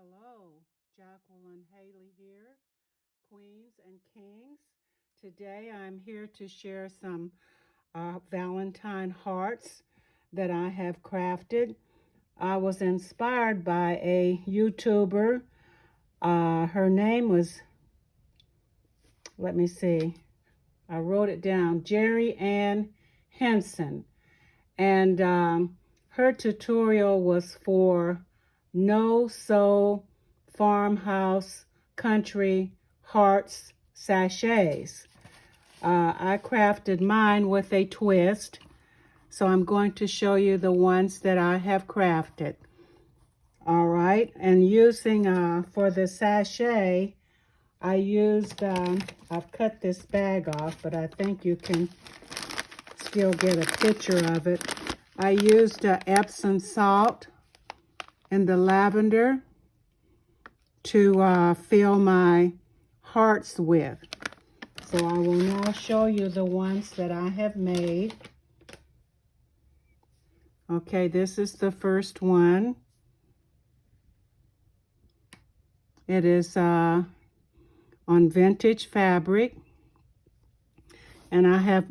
Hello, Jacqueline Haley here, Queens and Kings. Today I'm here to share some Valentine hearts that I have crafted. I was inspired by a YouTuber. Her name was, let me see, I wrote it down, Jerry Ann Henson. And her tutorial was for no-sew farmhouse country hearts sachets. I crafted mine with a twist, so I'm going to show you the ones that I have crafted. All right, and using for the sachet, I used, I've cut this bag off, but I think you can still get a picture of it. I used Epsom salt and the lavender to fill my hearts with. So I will now show you the ones that I have made. Okay, this is the first one. It is on vintage fabric. And I have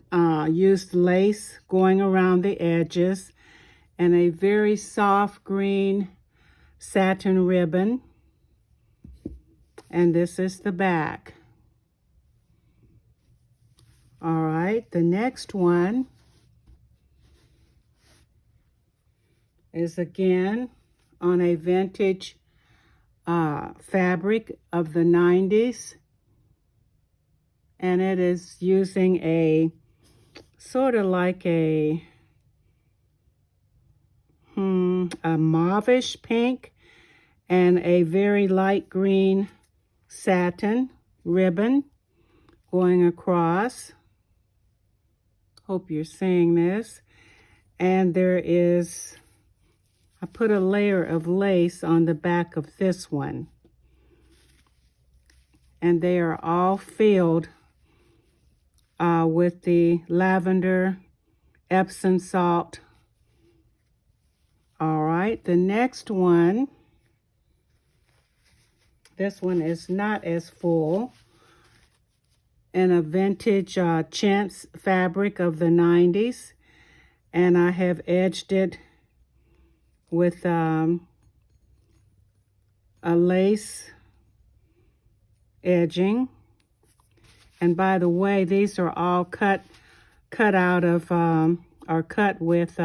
used lace going around the edges and a very soft green satin ribbon. And this is the back. All right, the next one is again on a vintage fabric of the 90s. And it is using a sort of like a mauvish pink and a very light green satin ribbon going across. Hope you're seeing this. And there is, I put a layer of lace on the back of this one. And they are all filled with the lavender Epsom salt. All right, the next one, this one is not as full, in a vintage chintz fabric of the 90s, and I have edged it with a lace edging. And by the way, these are all cut out of, or cut with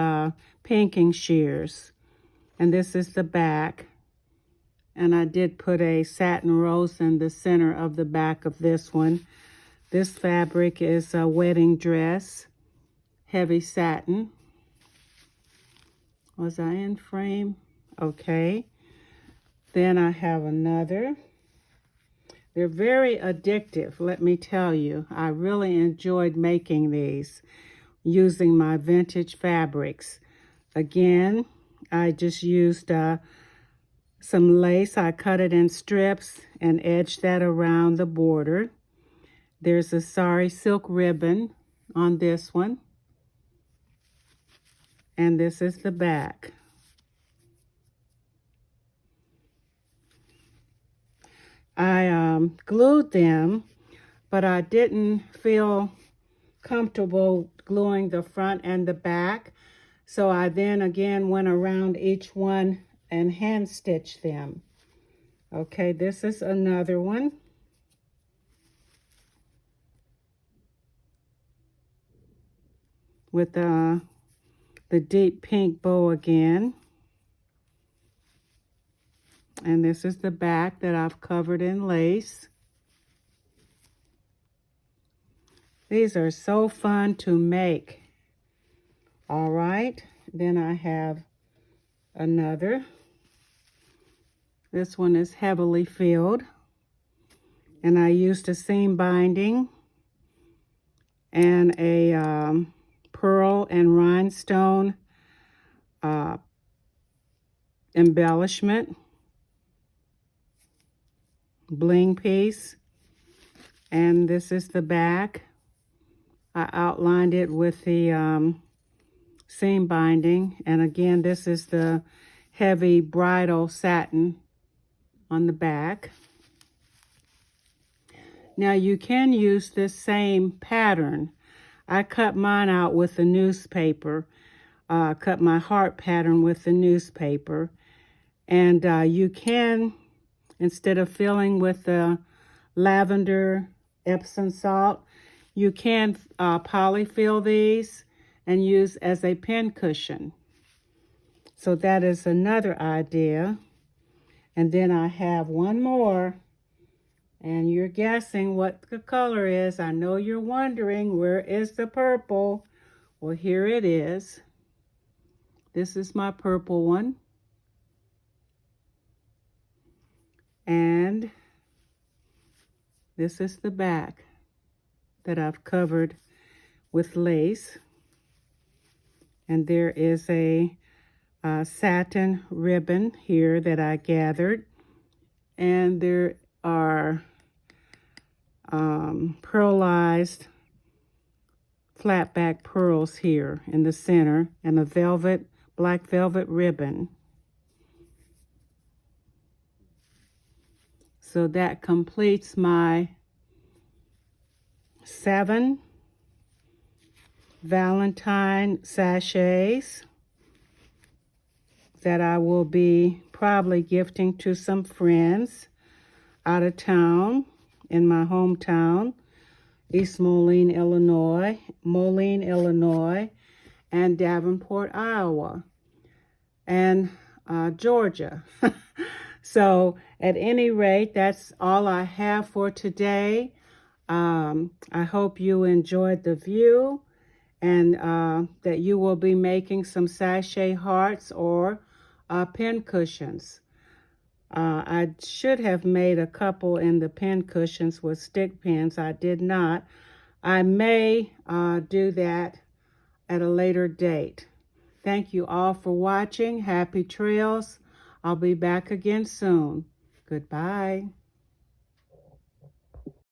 pinking shears. And this is the back. And I did put a satin rose in the center of the back of this one. This fabric is a wedding dress, heavy satin. Was I in frame? Okay. Then I have another. They're very addictive, let me tell you. I really enjoyed making these using my vintage fabrics. Again, I just used some lace. I cut it in strips and edged that around the border. There's a sari silk ribbon on this one. And this is the back. I glued them, but I didn't feel comfortable gluing the front and the back. So I then again went around each one and hand stitched them. Okay, this is another one. With the deep pink bow again. And this is the back that I've covered in lace. These are so fun to make. All right, then I have another. This one is heavily filled. And I used a seam binding and a pearl and rhinestone embellishment. Bling piece, and this is the back. I outlined it with the seam binding, and again this is the heavy bridal satin on the back. Now you can use this same pattern. I cut mine out with the newspaper. Cut my heart pattern with the newspaper. And you can, instead of filling with the Lavender Epsom salt, you can polyfill these and use as a pin cushion. So that is another idea. And then I have one more. And you're guessing what the color is. I know you're wondering, where is the purple? Well, here it is. This is my purple one. And this is the back that I've covered with lace. And there is a satin ribbon here that I gathered. And there are pearlized flat back pearls here in the center, and a black velvet ribbon. So that completes my 7 Valentine sachets that I will be probably gifting to some friends out of town, in my hometown, East Moline, Illinois, and Davenport, Iowa, and Georgia. So at any rate, that's all I have for today. I hope you enjoyed the view, and that you will be making some sachet hearts or pin cushions. I should have made a couple in the pin cushions with stick pins. I did not. I may do that at a later date. Thank you all for watching. Happy trails. I'll be back again soon. Goodbye.